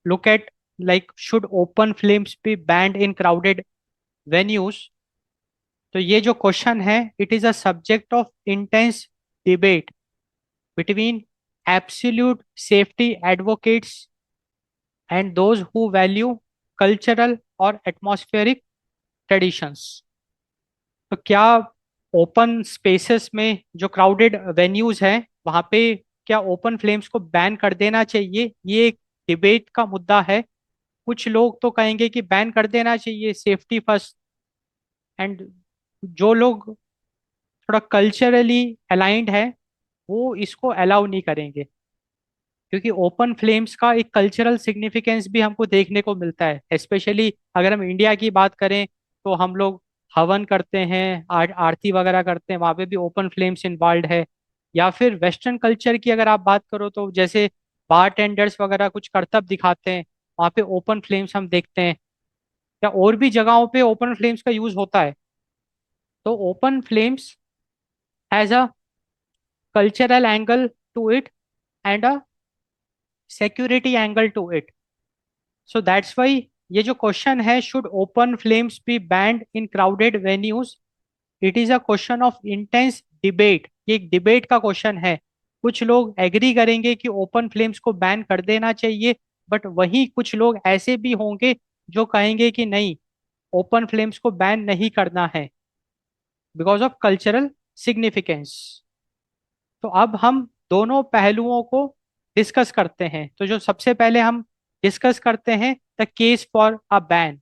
look at like should open flames be banned in crowded venues. तो ये जो question है, it is a subject of intense debate between absolute safety advocates and those who value cultural और atmospheric traditions. तो क्या open spaces में जो crowded venues हैं वहां पे क्या ओपन फ्लेम्स को बैन कर देना चाहिए, ये एक डिबेट का मुद्दा है। कुछ लोग तो कहेंगे कि बैन कर देना चाहिए, सेफ्टी फर्स्ट। एंड जो लोग थोड़ा कल्चरली अलाइंड है वो इसको अलाउ नहीं करेंगे, क्योंकि ओपन फ्लेम्स का एक कल्चरल सिग्निफिकेंस भी हमको देखने को मिलता है। स्पेशली अगर हम इंडिया की बात करें तो हम लोग हवन करते हैं, आरती वगैरह करते हैं, वहाँ पे भी ओपन फ्लेम्स इन्वॉल्व है। या फिर वेस्टर्न कल्चर की अगर आप बात करो तो जैसे बार टेंडर्स वगैरह कुछ करतब दिखाते हैं, वहाँ पे ओपन फ्लेम्स हम देखते हैं। या और भी जगहों पे ओपन फ्लेम्स का यूज होता है। तो open flames has a cultural angle to it and a security angle to it. So that's why ये जो क्वेश्चन है, should open flames be banned in crowded venues, it is a question of intense debate. ये एक debate का question है। कुछ लोग agree करेंगे कि ओपन फ्लेम्स को बैन कर देना चाहिए, बट वहीं कुछ लोग ऐसे भी होंगे जो कहेंगे कि नहीं, ओपन फ्लेम्स को बैन नहीं करना है बिकॉज ऑफ कल्चरल सिग्निफिकेंस। तो अब हम दोनों पहलुओं को डिस्कस करते हैं। तो जो सबसे पहले हम डिस्कस करते हैं the case for a ban.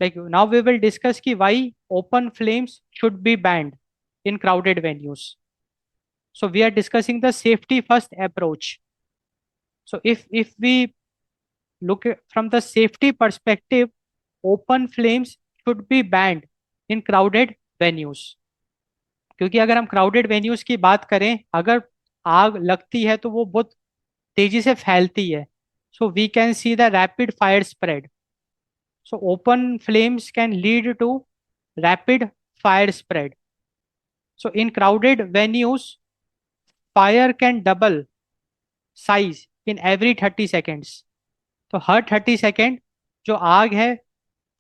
Like now we will discuss ki why open flames should be banned in crowded venues. So we are discussing the safety first approach. So if we from the safety perspective, open flames should be banned in crowded venues. क्योंकि अगर हम crowded venues की बात करें, अगर आग लगती है तो वो बहुत तेजी से फैलती है। So we can see the rapid fire spread. So open flames can lead to rapid fire spread. So in crowded venues, fire can double size in every 30 seconds. तो हर 30 सेकेंड जो आग है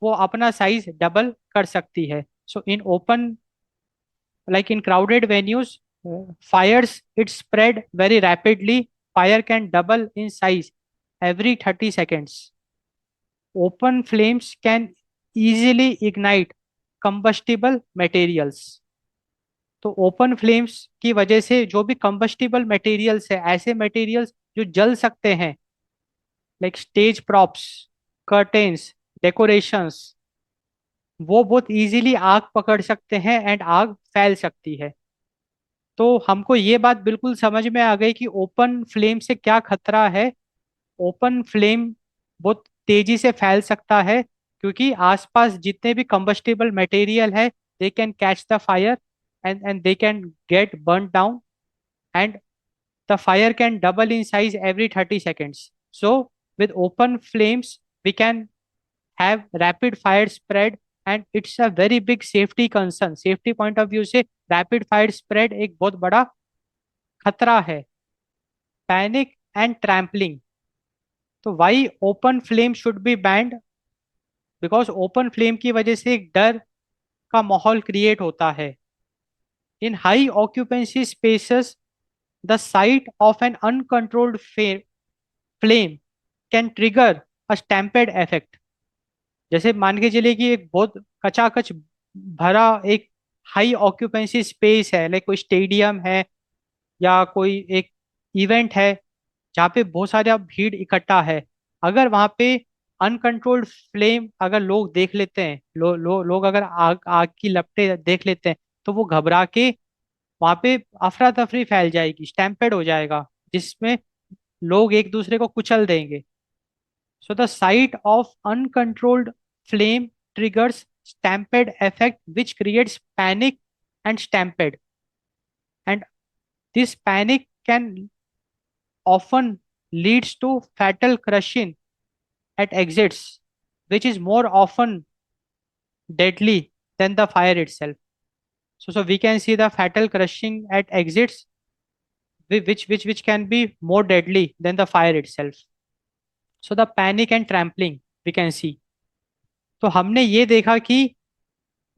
वो अपना साइज डबल कर सकती है। So in open like in crowded venues, fires it spread very rapidly. Fire can double in size every 30 seconds. Open flames can easily ignite combustible materials. तो ओपन फ्लेम्स की वजह से जो भी कंबस्टिबल मटेरियल्स है, ऐसे मटेरियल्स जो जल सकते हैं, like stage props, curtains, decorations, वो बहुत इजीली आग पकड़ सकते हैं एंड आग फैल सकती है। तो हमको ये बात बिल्कुल समझ में आ गई कि ओपन फ्लेम से क्या खतरा है। ओपन फ्लेम बहुत तेजी से फैल सकता है क्योंकि आसपास जितने भी कंबस्टिबल मटेरियल है, they can catch the fire and they can get burn down, and the fire can double in size every 30 seconds. So with open flames we can have rapid fire spread, and it's a very big safety concern. Safety point of view से rapid fire spread एक बहुत बड़ा खतरा है। Panic and trampling. तो why open flame should be banned, because open flame की वजह से एक डर का माहौल क्रिएट होता है। In high occupancy spaces the sight of an uncontrolled flame can trigger a stampede effect. जैसे मान के चलिए कि एक बहुत कचाकच भरा एक हाई ऑक्यूपेंसी स्पेस है, लाइक कोई स्टेडियम है या कोई एक इवेंट है जहाँ पे बहुत सारा भीड़ इकट्ठा है। अगर वहाँ पे अनकंट्रोल्ड फ्लेम अगर लोग देख लेते हैं, लोग अगर आग आग की लपटें देख लेते हैं, तो वो घबरा के वहाँ पे अफरा तफरी फैल जाएगी, स्टैम्पेड हो जाएगा, जिसमें लोग एक दूसरे को कुचल देंगे। So the sight of uncontrolled flame triggers stampede effect, which creates panic and stampede. And this panic can often leads to fatal crushing at exits, which is more often deadly than the fire itself. So we can see the fatal crushing at exits, which can be more deadly than the fire itself. So the panic and trampling we can see. तो हमने ये देखा कि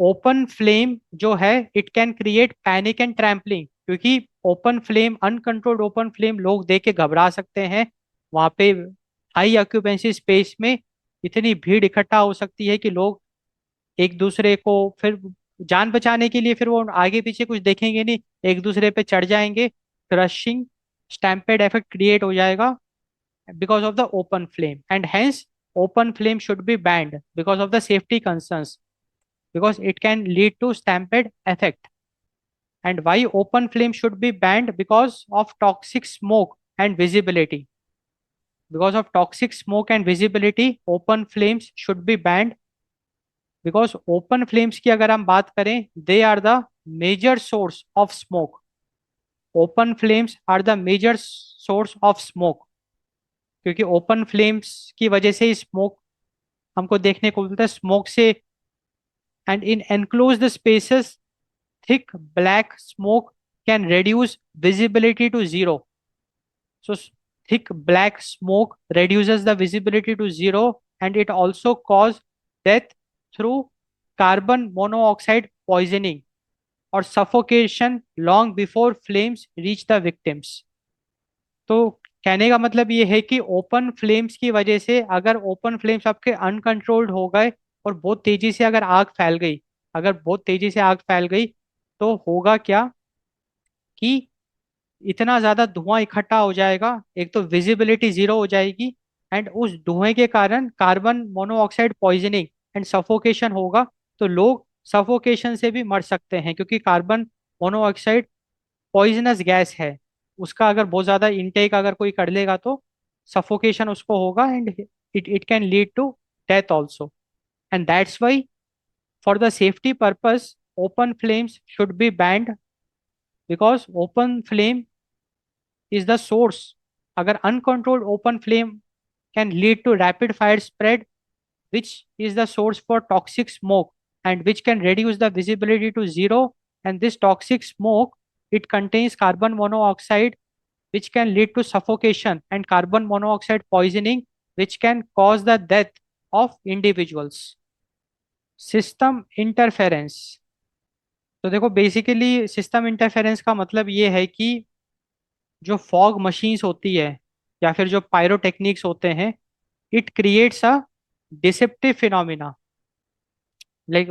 open flame जो है it can create panic and trampling, क्योंकि open flame, uncontrolled open flame लोग देख के घबरा सकते हैं। वहां पे हाई ऑक्यूपेंसी स्पेस में इतनी भीड़ इकट्ठा हो सकती है कि लोग एक दूसरे को फिर जान बचाने के लिए फिर वो आगे पीछे कुछ देखेंगे नहीं, एक दूसरे पे चढ़ जाएंगे। क्रशिंग स्टैम्पेड इफेक्ट क्रिएट हो जाएगा because of the open flame, and hence open flame should be banned because of the safety concerns, because it can lead to stampede effect. And why open flame should be banned? Because of toxic smoke and visibility. Because of toxic smoke and visibility, open flames should be banned. Because open flames की अगर हम बात करें, they are the major source of smoke. Open flames are the major source of smoke, क्योंकि open flames की वजह से ही smoke हमको देखने को मिलता है। स्मोक से, and in enclosed spaces thick black smoke can reduce visibility to zero. So thick black smoke reduces the visibility to zero, and it also cause death through carbon monoxide poisoning or suffocation long before flames reach the victims. तो कहने का मतलब ये है कि open flames की वजह से, अगर ओपन फ्लेम्स आपके अनकंट्रोल्ड हो गए और बहुत तेजी से अगर आग फैल गई, अगर बहुत तेजी से आग फैल गई, तो होगा क्या कि इतना ज्यादा धुआं इकट्ठा हो जाएगा, एक तो विजिबिलिटी जीरो हो जाएगी, एंड उस धुएं के कारण carbon monoxide poisoning and suffocation होगा। तो लोग सफोकेशन से भी मर सकते हैं, क्योंकि कार्बन मोनोऑक्साइड पॉइजनस गैस है। उसका अगर बहुत ज्यादा इनटेक अगर कोई कर लेगा तो सफोकेशन उसको होगा, and it it can lead to death also. And that's why for the safety purpose open flames should be banned, because open flame is the source. अगर uncontrolled open flame can lead to rapid fire spread, which is the source for toxic smoke, and which can reduce the visibility to zero. And this toxic smoke, it contains carbon monoxide, which can lead to suffocation and carbon monoxide poisoning, which can cause the death of individuals. System interference. तो देखो, basically system interference का मतलब ये है कि जो fog machines होती है या फिर जो पायरोटेक्निक्स होते हैं, it creates a deceptive phenomena. Like,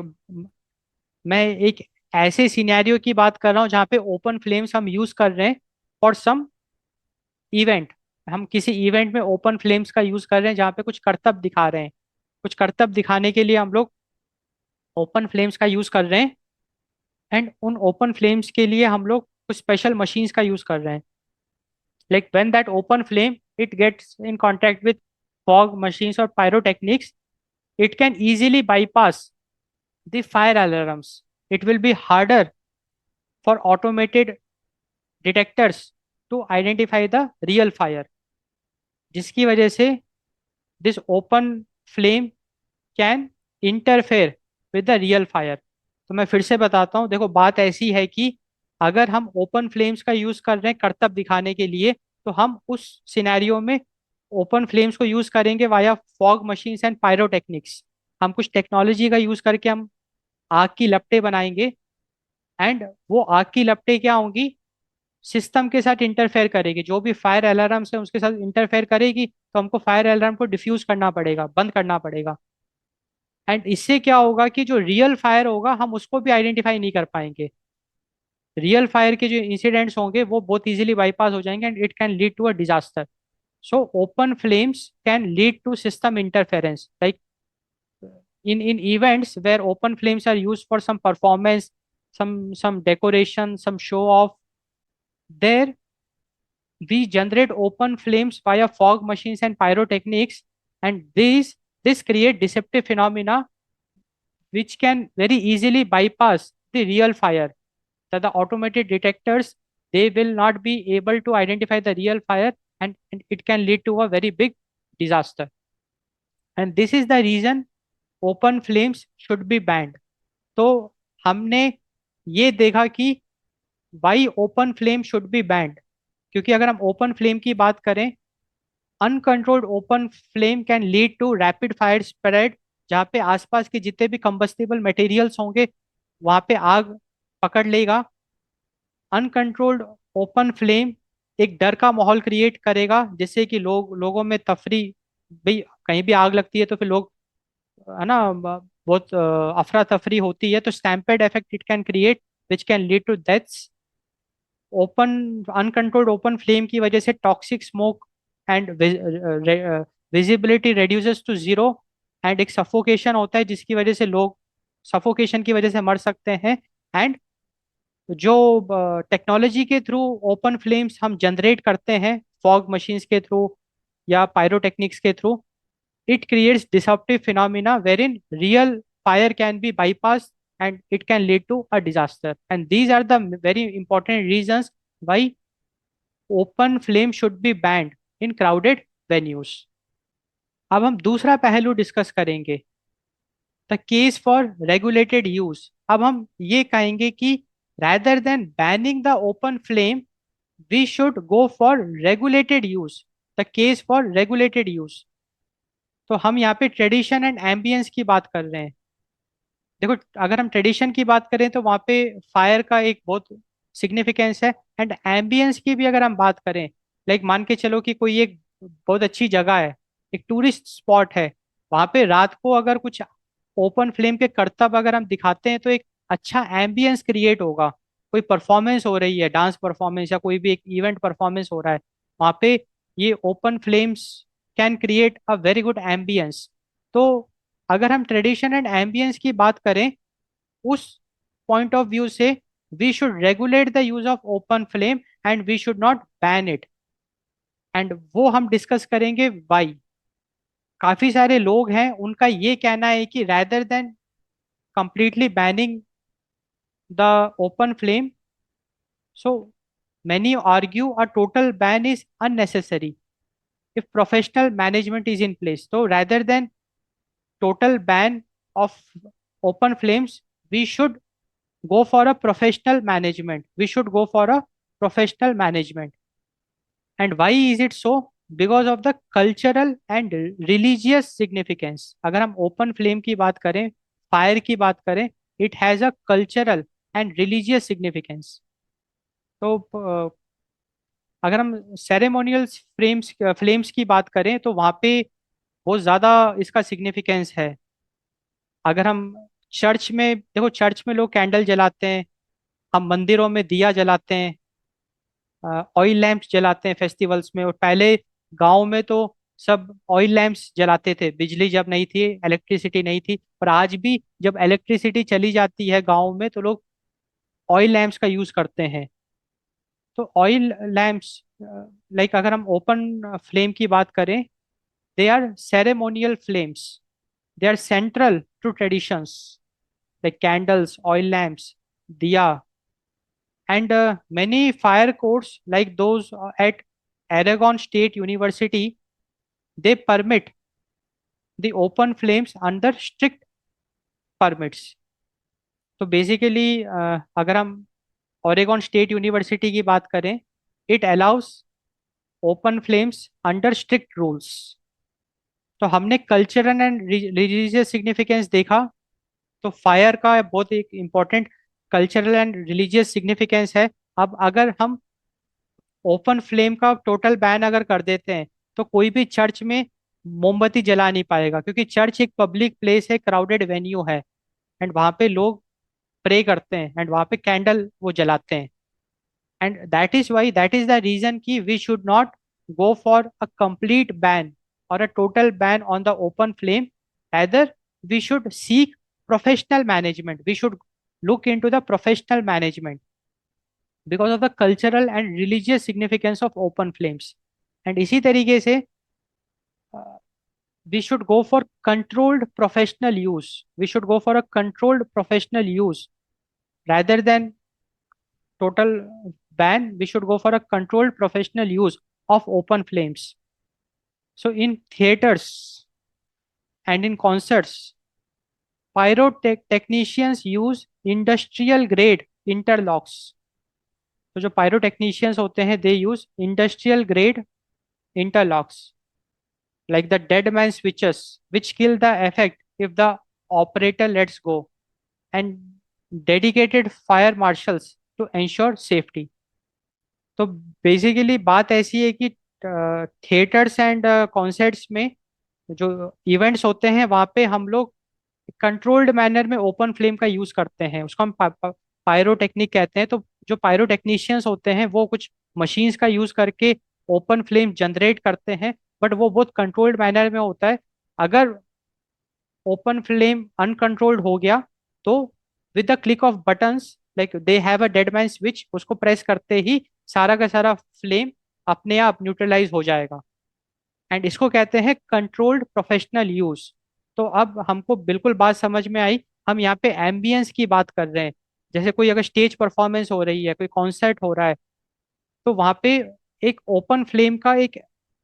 मैं एक ऐसे सिनेरियो की बात कर रहा हूँ जहाँ पे ओपन फ्लेम्स हम यूज कर रहे हैं फॉर सम इवेंट। हम किसी इवेंट में ओपन फ्लेम्स का यूज कर रहे हैं जहाँ पे कुछ करतब दिखा रहे हैं। कुछ करतब दिखाने के लिए हम लोग ओपन फ्लेम्स का यूज कर रहे हैं, एंड उन ओपन फ्लेम्स के लिए हम लोग कुछ स्पेशल मशीन्स का यूज कर रहे हैं। Like when that open flame it gets in contact with fog machines or pyrotechnics, it can easily bypass the fire alarms. It will be harder for automated detectors to identify the real fire, जिसकी वजह से this open flame can interfere with the real fire. तो मैं फिर से बताता हूँ, देखो बात ऐसी है कि अगर हम ओपन फ्लेम्स का यूज कर रहे हैं करतब दिखाने के लिए, तो हम उस सिनेरियो में ओपन फ्लेम्स को यूज करेंगे via fog machines and pyrotechnics. हम कुछ टेक्नोलॉजी का यूज करके हम आग की लपटें बनाएंगे, एंड वो आग की लपटें क्या होंगी, सिस्टम के साथ इंटरफेयर करेगी। जो भी फायर अलार्म है उसके साथ इंटरफेयर करेगी, तो हमको फायर अलार्म को डिफ्यूज करना पड़ेगा, बंद करना पड़ेगा। एंड इससे क्या होगा कि जो रियल फायर होगा हम उसको भी आइडेंटिफाई नहीं कर पाएंगे। रियल फायर के जो इंसिडेंट्स होंगे वो बहुत इजीली बाईपास हो जाएंगे, and it can lead to a disaster. So open flames can lead to system interference, like in events where open flames are used for some performance, some decoration, some show off, there we generate open flames via fog machines and pyrotechnics, and this create deceptive phenomena which can very easily bypass the real fire. That the automated detectors, they will not be able to identify the real fire, and it can lead to a very big disaster. And this is the reason open flames should be banned. तो हमने ये देखा कि why open flame should be banned, क्योंकि अगर हम open flame की बात करें uncontrolled open flame can lead to rapid fire spread, जहाँ पे आसपास के जितने भी कंबस्टिबल मटेरियल्स होंगे वहां पे आग पकड़ लेगा। अनकंट्रोल्ड ओपन फ्लेम एक डर का माहौल क्रिएट करेगा, जिससे कि लोगों में तफरी, भाई कहीं भी आग लगती है तो फिर लोग, है ना, बहुत अफरा तफरी होती है, तो stampede effect it can create which can lead to deaths. Open uncontrolled open flame की वजह से toxic smoke and visibility reduces to zero, and एक सफोकेशन होता है जिसकी वजह से लोग सफोकेशन की वजह से मर सकते हैं। एंड जो टेक्नोलॉजी के थ्रू ओपन फ्लेम्स हम जनरेट करते हैं, फॉग मशीन्स के थ्रू या पायरोटेक्निक्स के through, it creates disruptive phenomena wherein real fire can be bypassed and it can lead to a disaster. And these are the very important reasons why open flame should be banned in crowded venues. अब हम दूसरा पहलू discuss करेंगे, the case for regulated use. अब हम ये कहेंगे कि rather than banning the open flame, we should go for regulated use. The case for regulated use, तो हम यहाँ पे ट्रेडिशन एंड एम्बियंस की बात कर रहे हैं। देखो, अगर हम ट्रेडिशन की बात करें तो वहाँ पे फायर का एक बहुत सिग्निफिकेंस है। एंड एम्बियंस की भी अगर हम बात करें, लाइक मान के चलो कि कोई एक बहुत अच्छी जगह है, एक टूरिस्ट स्पॉट है, वहाँ पे रात को अगर कुछ ओपन फ्लेम के करतब अगर हम दिखाते हैं तो एक अच्छा एम्बियंस क्रिएट होगा। कोई परफॉर्मेंस हो रही है, डांस परफॉर्मेंस या कोई भी एक इवेंट परफॉर्मेंस हो रहा है, वहाँ पे ये open flames can create a very good ambience. तो अगर हम ट्रेडिशन एंड एम्बियंस की बात करें उस पॉइंट ऑफ व्यू से, we should regulate the use of open flame and we should not ban it. And वो हम डिस्कस करेंगे वाई। काफी सारे लोग हैं उनका ये कहना है कि rather than completely banning the open flame, so many argue a total ban is unnecessary if professional management is in place. So rather than total ban of open flames, we should go for a professional management. We should go for a professional management. And why is it so? Because of the cultural and religious significance. अगर हम open flame की बात करें, fire की बात करें, it has a cultural and religious significance. तो अगर हम सेरेमोनियल फ्लेम्स की बात करें तो वहाँ पे बहुत ज़्यादा इसका सिग्निफिकेंस है। अगर हम चर्च में देखो, चर्च में लोग कैंडल जलाते हैं, हम मंदिरों में दिया जलाते हैं, ऑयल लैंप्स जलाते हैं फेस्टिवल्स में। और पहले गांव में तो सब ऑयल लैंप्स जलाते थे, बिजली जब नहीं थी, इलेक्ट्रिसिटी नहीं थी। और आज भी जब इलेक्ट्रिसिटी चली जाती है गांव में तो लोग ऑयल लैंप्स का यूज करते हैं। तो ऑयल लैंप्स, लाइक अगर हम ओपन फ्लेम की बात करें, they are ceremonial flames, they are central to traditions like candles, oil lamps, diya. And many fire codes like those at Aragon State University, they permit the open flames under strict permits. तो basically अगर हम Oregon state university की बात करें, it allow us open flames under strict rules. तो हमने cultural and religious significance देखा, तो फायर का बहुत एक important cultural and religious significance है। अब अगर हम ओपन फ्लेम का टोटल बैन अगर कर देते हैं तो कोई भी चर्च में मोमबत्ती जला नहीं पाएगा, क्योंकि चर्च एक पब्लिक प्लेस है, क्राउडेड वेन्यू है, एंड वहां पे लोग प्रे करते हैं एंड वहां पे कैंडल वो जलाते हैं। And that is why, that is the reason कि we should not go for a complete ban और a total ban on the open flame. either we should seek professional management, we should look into the professional management because of the cultural and religious significance of open flames. And इसी तरीके से we should go for controlled professional use, we should go for a controlled professional use rather than total ban. We should go for a controlled professional use of open flames. So in theaters and in concerts, pyrotechnicians use industrial grade interlocks. तो जो pyrotechnicians होते हैं, they use industrial grade interlocks. like the dead man switches, which kill the effect if the operator lets go, and dedicated fire marshals to ensure safety. तो basically बात ऐसी है कि theatres and concerts में जो events होते हैं वहाँ पे हम लोग कंट्रोल्ड मैनर में ओपन फ्लेम का यूज करते हैं, उसको हम पायरोटेक्निक कहते हैं। तो जो पायरोटेक्नीशियंस होते हैं वो कुछ मशीन्स का यूज करके ओपन फ्लेम जनरेट करते हैं, बट वो बहुत कंट्रोल्ड मैनर में होता है। अगर ओपन फ्लेम अनकंट्रोल्ड हो गया तो with the click of buttons, like they have a dead man switch, उसको प्रेस करते ही सारा का सारा फ्लेम अपने आप न्यूट्रलाइज हो जाएगा। एंड इसको कहते हैं कंट्रोल्ड प्रोफेशनल यूज। तो अब हमको बिल्कुल बात समझ में आई। हम यहाँ पे एम्बियंस की बात कर रहे हैं। जैसे कोई अगर स्टेज परफॉर्मेंस हो रही है, कोई कॉन्सर्ट हो रहा है, तो वहाँ पे एक ओपन फ्लेम का एक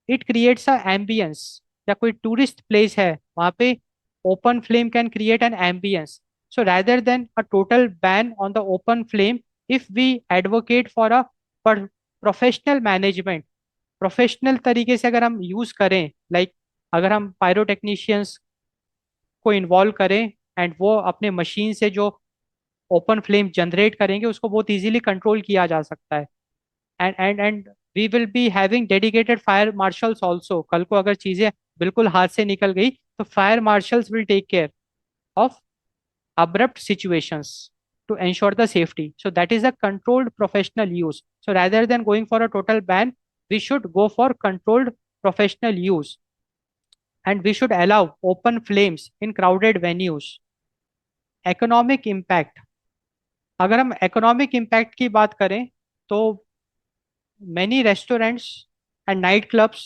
इट क्रिएट्स अ एम्बियंस। या कोई टूरिस्ट प्लेस है, वहाँ पे open flame can create an ambiance. So rather than a total ban on the open flame, if we advocate for a professional management, professional तरीके से अगर हम यूज करें, लाइक अगर हम पायरोटेक्नीशियंस को इन्वॉल्व करें एंड वो अपने मशीन से जो ओपन फ्लेम जनरेट करेंगे उसको बहुत इजीली कंट्रोल किया जा सकता है। And we will be having dedicated fire marshals also. कल को अगर चीजें बिल्कुल हाथ से निकल गई तो fire marshals will take care of abrupt situations to ensure the safety. So that is a controlled professional use. So rather than going for a total ban, we should go for controlled professional use, and we should allow open flames in crowded venues. Economic impact, अगर हम economic impact की बात करें तो many restaurants and nightclubs,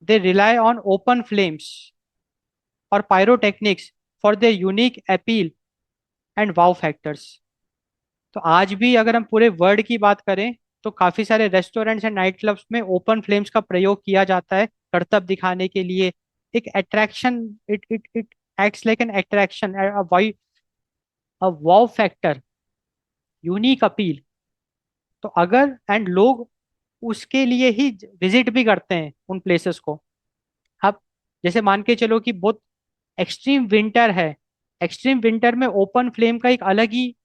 they rely on open flames or pyrotechnics for their unique appeal and wow factors. तो आज भी अगर हम पूरे वर्ल्ड की बात करें तो काफी सारे रेस्टोरेंट्स एंड नाइट क्लब्स में ओपन फ्लेम्स का प्रयोग किया जाता है करतब दिखाने के लिए। एक attraction, it it it acts like an attraction, a wow factor, unique appeal. तो अगर एंड लोग उसके लिए ही विजिट भी करते हैं उन प्लेसेस को। अब जैसे मान के चलो कि बहुत एक्सट्रीम विंटर है, एक्सट्रीम विंटर में ओपन फ्लेम का एक अलग ही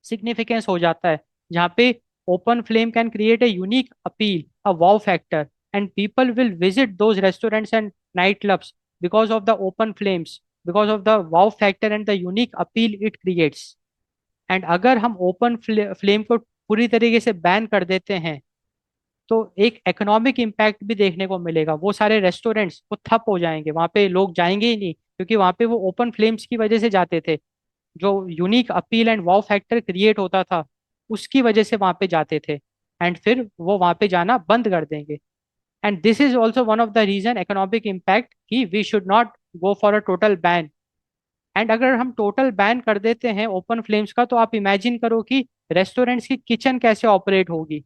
सिग्निफिकेंस हो जाता है, जहाँ पे open flame can create a unique appeal, a wow factor, and people will visit those restaurants and night clubs because of the open flames, because of the wow factor and the unique appeal it creates. And अगर हम open flame को पूरी तरीके से ban कर देते हैं तो एक इकोनॉमिक इम्पैक्ट भी देखने को मिलेगा। वो सारे रेस्टोरेंट्स वो ठप हो जाएंगे, वहां पे लोग जाएंगे ही नहीं, क्योंकि वहां पे वो ओपन फ्लेम्स की वजह से जाते थे। जो unique appeal and wow factor create होता था उसकी वजह से वहां पे जाते थे, एंड फिर वो वहां पे जाना बंद कर देंगे। And this is also one of the reason economic impact कि we should not go for a total ban. And अगर हम टोटल बैन कर देते हैं ओपन फ्लेम्स का, तो आप इमेजिन करो कि रेस्टोरेंट्स की किचन कैसे ऑपरेट होगी,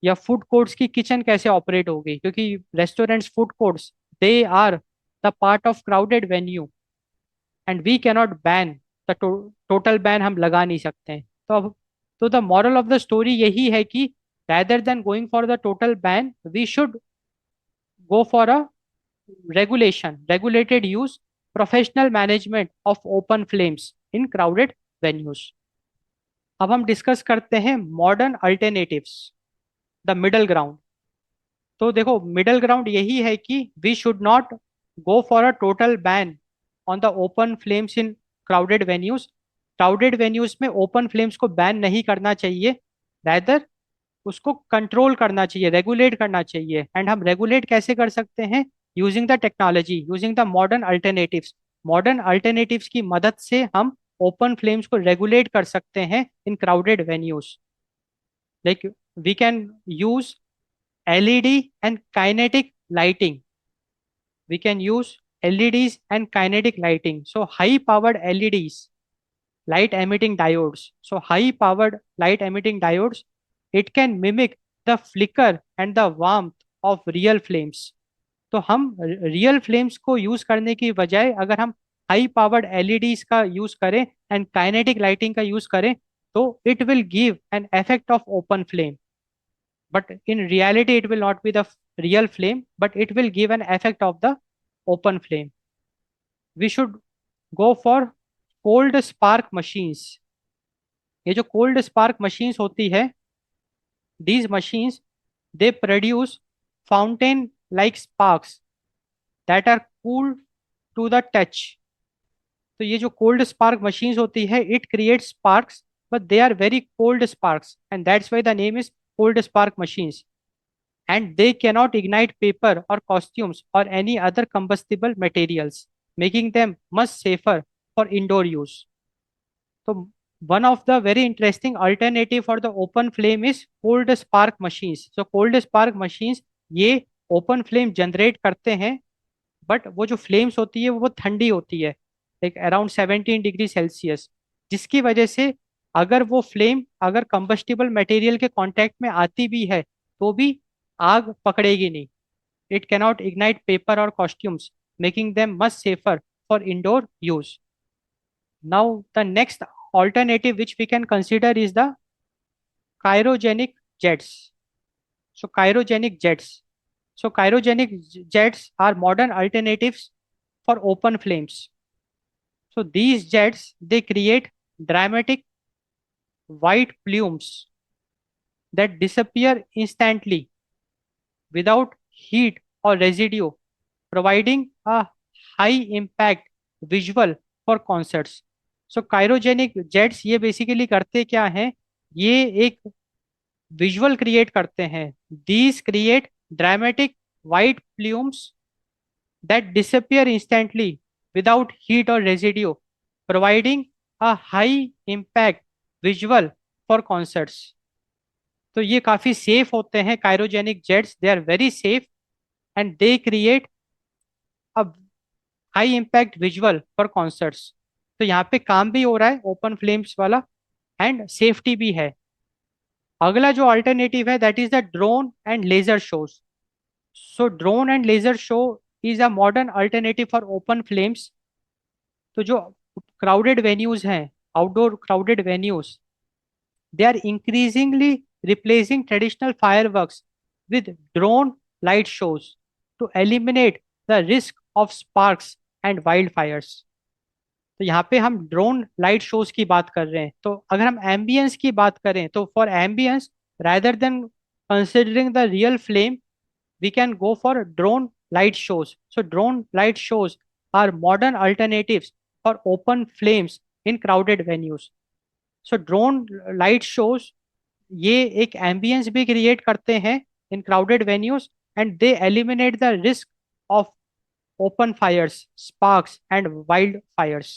या फूड कोर्ट्स की किचन कैसे ऑपरेट होगी, क्योंकि restaurants food courts they are the part of crowded venue, and we cannot ban the total ban हम लगा नहीं सकते हैं। तो अब तो the moral of the story यही है कि rather than going for the total ban, we should go for a regulation, regulated use, professional management of open flames in crowded venues. अब हम डिस्कस करते हैं modern alternatives, the middle ground. तो देखो middle ground यही है कि we should not go for a total ban on the open flames in crowded venues. Crowded venues में ओपन फ्लेम्स को बैन नहीं करना चाहिए, रैदर उसको कंट्रोल करना चाहिए, रेगुलेट करना चाहिए। एंड हम रेगुलेट कैसे कर सकते हैं? Using the technology, using the modern alternatives. Modern alternatives की मदद से हम ओपन फ्लेम्स को रेगुलेट कर सकते हैं in crowded venues. Like we can use LED and kinetic lighting. We can use LEDs and kinetic lighting. So high powered LEDs, light emitting diodes. So high powered light emitting diodes, it can mimic the flicker and the warmth of real flames. तो हम real flames को use करने की बजाय अगर हम high powered LEDs का use करें एंड काइनेटिक लाइटिंग का यूज करें, तो it will give an effect of open flame. but in reality it will not be the real flame, but it will give an effect of the open flame. We should go for cold spark machines. ये जो cold spark machines होती है, these machines, they produce fountain like sparks that are cool to the touch. तो ये जो cold spark machines होती है, it create sparks, but they are very cold sparks, and that's why the name is cold spark machines. And they cannot ignite paper or costumes or any other combustible materials, making them much safer for indoor use. So, one of the very interesting alternative for the open flame is cold spark machines. So, cold spark machines ये open flame generate करते हैं, but वो जो flames होती है वो ठंडी होती है, लाइक अराउंड 17 डिग्री सेल्सियस, जिसकी वजह से अगर वो फ्लेम अगर कंबस्टिबल मटेरियल के कांटेक्ट में आती भी है तो भी आग पकड़ेगी नहीं. इट कैनॉट इग्नाइट पेपर और costumes, making them much safer for indoor use. Now the next alternative which we can consider is the cryogenic jets. So cryogenic jets. So cryogenic jets are modern alternatives for open flames. So these jets, they create dramatic white plumes that disappear instantly without heat or residue, providing a high impact visual for concerts. So cryogenic jets ये basically करते क्या हैं, ये एक visual create करते हैं. These create dramatic white plumes that disappear instantly without heat or residue, providing a high impact visual for concerts. तो ये काफी सेफ होते हैं cryogenic jets, they are very safe and they create a high impact visual for concerts. तो यहाँ पे काम भी हो रहा है ओपन फ्लेम्स वाला, एंड सेफ्टी भी है. अगला जो अल्टरनेटिव है that is the drone and laser shows. So drone and laser show is a modern alternative for open flames. तो जो क्राउडेड वेन्यूज हैं, outdoor crowded venues, they are increasingly replacing traditional fireworks with drone light shows to eliminate the risk of sparks and wildfires. तो यहाँ पे हम drone light shows की बात कर रहे हैं. तो अगर हम एम्बियंस की बात करें तो for ambience, rather than considering the real flame, we can go for drone light shows. So drone light shows are modern alternatives for open flames in crowded venues. So drone light shows ये एक ambiance भी create करते हैं in crowded venues, and they eliminate the risk of open fires, sparks and wild fires.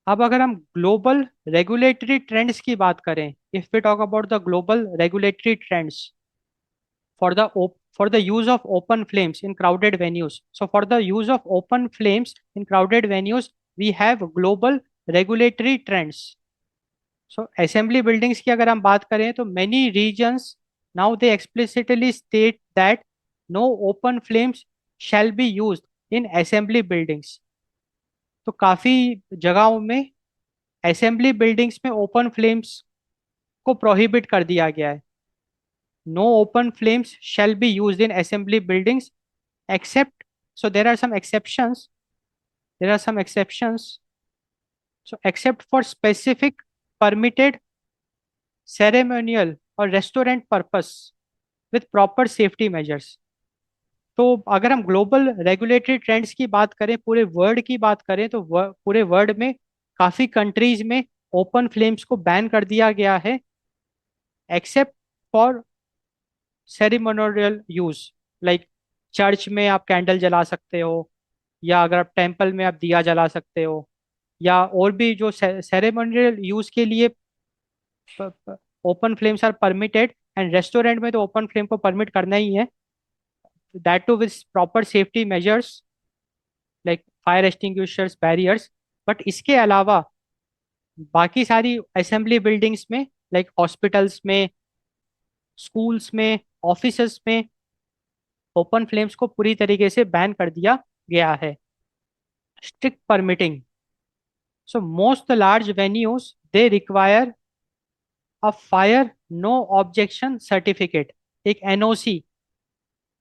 अब अगर हम global regulatory trends की बात करें, if we talk about the global regulatory trends for the for the use of open flames in crowded venues. So for the use of open flames in crowded venues, we have global regulatory trends. So assembly buildings की अगर हम बात करें तो many regions now they explicitly state that no open flames shall be used in assembly buildings. तो काफ़ी जगहों में असेंबली बिल्डिंग्स में ओपन फ्लेम्स को प्रोहिबिट कर दिया गया है. No open flames shall be used in assembly buildings except, so there are some exceptions, there are some exceptions, so except for specific permitted ceremonial और restaurant purpose with proper safety measures. तो अगर हम global regulatory trends की बात करें, पूरे world की बात करें, तो पूरे वर्ल्ड में काफ़ी कंट्रीज में ओपन फ्लेम्स को बैन कर दिया गया है, except for ceremonial use. Like church में आप कैंडल जला सकते हो, या अगर आप टेम्पल में आप दिया जला सकते हो, या और भी जो सेरेमोनियल यूज के लिए open flames are permitted. And restaurant में तो ओपन फ्लेम को परमिट करना ही है, that too with proper safety measures like fire extinguishers, barriers. But इसके अलावा बाकी सारी असेंबली बिल्डिंग्स में, लाइक हॉस्पिटल्स में, स्कूल्स में, ऑफिसेस में, ओपन फ्लेम्स को पूरी तरीके से बैन कर दिया गया है. Strict permitting. So most large venues they require a fire no objection certificate, एक NOC.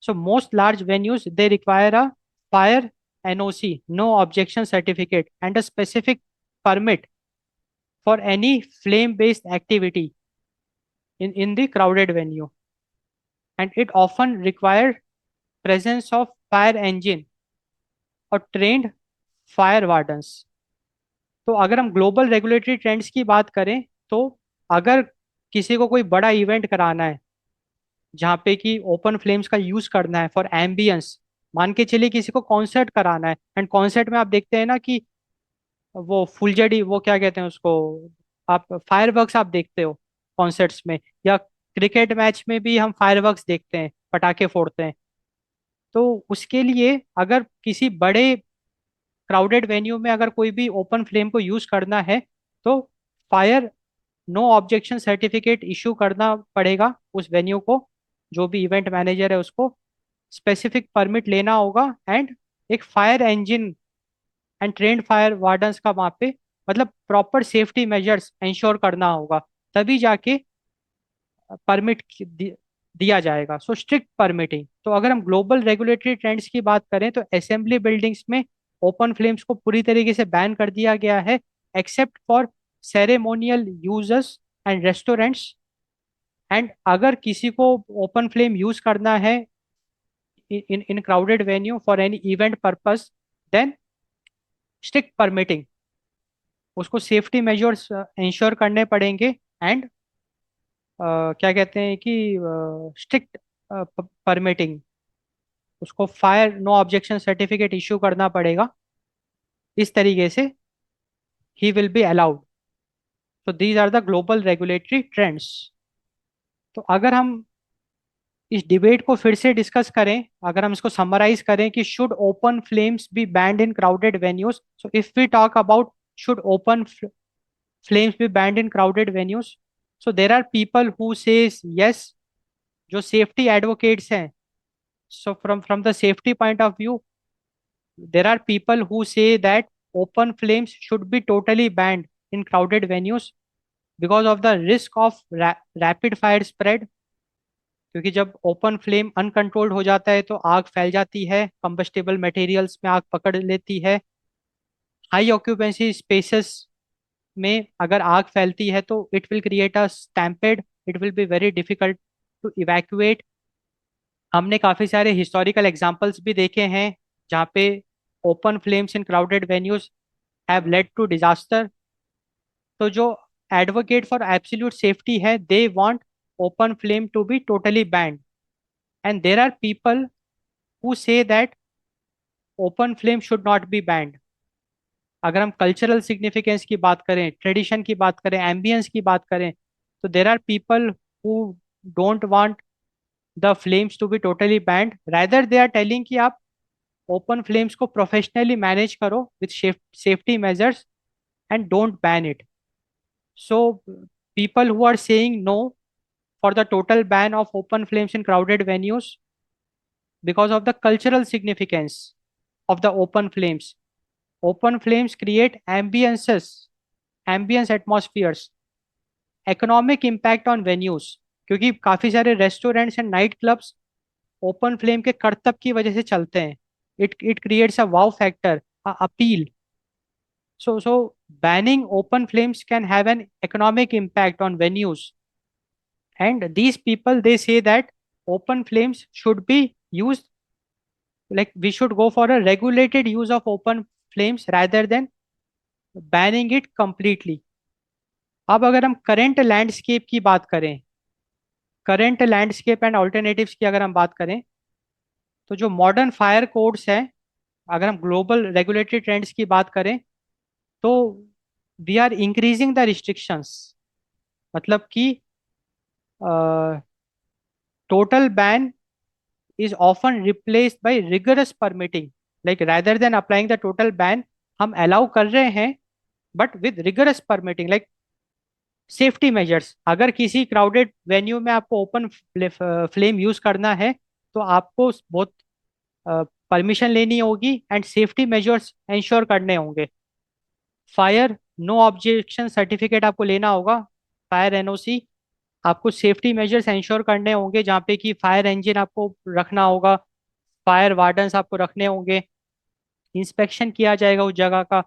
So most large venues they require a fire NOC, no objection certificate, and a specific permit for any flame based activity in the crowded venue, and it often required presence of fire engine or trained fire wardens. तो अगर हम global regulatory trends की बात करें, तो अगर किसी को कोई बड़ा इवेंट कराना है जहाँ पे कि ओपन फ्लेम्स का यूज करना है फॉर एम्बियंस, मान के चलिए किसी को कॉन्सर्ट कराना है, एंड कॉन्सर्ट में आप देखते हैं ना कि वो फुलझड़ी, वो क्या कहते हैं उसको, आप फायरवर्क्स आप देखते हो कॉन्सर्ट्स में, या क्रिकेट मैच में भी हम फायरवर्क्स देखते हैं, पटाखे फोड़ते हैं. तो उसके लिए अगर किसी बड़े क्राउडेड वेन्यू में अगर कोई भी ओपन फ्लेम को यूज करना है, तो fire no objection certificate issue करना पड़ेगा उस वेन्यू को. जो भी इवेंट मैनेजर है उसको स्पेसिफिक परमिट लेना होगा, एंड एक fire engine and trend fire wardens का वहाँ पे, मतलब प्रॉपर सेफ्टी मेजर्स इंश्योर करना होगा, तभी जाके परमिट दिया जाएगा. So strict permitting. तो अगर हम ग्लोबल रेगुलेटरी ट्रेंड्स की बात करें, तो असेंबली बिल्डिंग्स में ओपन फ्लेम्स को पूरी तरीके से बैन कर दिया गया है, except for ceremonial users and restaurants. And अगर किसी को ओपन फ्लेम यूज करना है in in crowded venue for any event purpose, then strict permitting, उसको सेफ्टी मेजर्स इंश्योर करने पड़ेंगे, एंड क्या कहते हैं कि स्ट्रिक्ट परमिटिंग, उसको fire no objection certificate issue करना पड़ेगा. इस तरीके से ही विल बी अलाउड. तो these are the global regulatory trends. तो अगर हम इस डिबेट को फिर से डिस्कस करें, अगर हम इसको समराइज करें कि should open flames be banned in crowded venues, so if we talk about should open flames be banned in crowded venues, so there are people who says yes, जो सेफ्टी एडवोकेट्स हैं. So from the safety point of view, there are people who say that open flames should be totally banned in crowded venues because of the risk of rapid fire spread. क्योंकि जब open flame uncontrolled हो जाता है तो आग फैल जाती है, कंबस्टेबल मटेरियल्स में आग पकड़ लेती है. हाई ऑक्यूपेंसी स्पेसेस में अगर आग फैलती है तो it will create a stampede, it will be very difficult to evacuate. हमने काफी सारे हिस्टोरिकल एग्जांपल्स भी देखे हैं जहाँ पे open flames in crowded venues have led to disaster. तो जो एडवोकेट फॉर एब्सोल्यूट सेफ्टी है, they want open flame to be totally banned, and there are people who say that open flame should not be banned. अगर हम cultural significance की बात करें, tradition की बात करें, एम्बियंस की बात करें, तो there are people who don't want the flames to be totally banned, rather they are telling कि आप ओपन फ्लेम्स को प्रोफेशनली मैनेज करो with safety measures and don't ban it. So people who are saying no for the total ban of open flames in crowded venues because of the cultural significance of the open flames. Open flames create ambiances, ambience atmospheres, economic impact on venues, क्योंकि काफी सारे restaurants and night clubs open flame के करतब की वजह से चलते हैं. It creates a wow factor, appeal. So banning open flames can have an economic impact on venues, and these people they say that open flames should be used, like we should go for a regulated use of open flames rather than banning it completely. अब अगर हम current landscape की बात करें, current landscape and alternatives की अगर हम बात करें, तो जो मॉडर्न फायर कोड्स हैं, अगर हम ग्लोबल रेगुलेटरी ट्रेंड्स की बात करें, तो we are increasing the restrictions. मतलब कि total ban is often replaced by rigorous permitting. Like rather than applying the total ban, हम allow कर रहे हैं, but with rigorous permitting, like safety measures. अगर किसी crowded venue में आपको open flame यूज करना है, तो आपको बहुत परमिशन लेनी होगी एंड सेफ्टी मेजर्स इंश्योर करने होंगे. फायर नो ऑब्जेक्शन सर्टिफिकेट आपको लेना होगा, फायर एनओसी, आपको सेफ्टी मेजर्स इंश्योर करने होंगे, जहाँ पे कि फायर इंजन आपको रखना होगा, फायर वार्डन्स आपको रखने होंगे, इंस्पेक्शन किया जाएगा उस जगह का,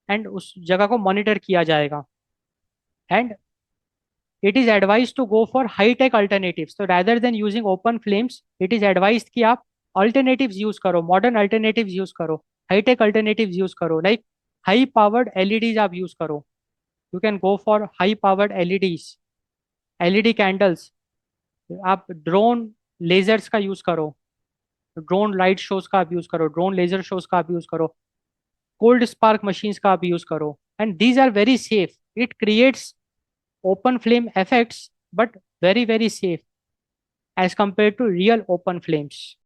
एंड उस जगह को मॉनिटर किया जाएगा। And it is advise to go for high tech alternatives, तो rather than using open flames it is advise कि आप अल्टरनेटिव्स यूज करो, मॉडर्न अल्टरनेटिव्स यूज करो, हाई टेक अल्टरनेटिव्स यूज करो, लाइक हाई पावर्ड एलईडीज आप use करो। You can go for high powered LEDs, LED candles. आप drone lasers का use करो, ड्रोन लाइट शोज का आप यूज करो, ड्रोन लेजर शोज का आप यूज करो, कोल्ड स्पार्क मशीन्स का आप यूज करो, and these are very safe. It creates open flame effects but very very safe as compared to real open flames.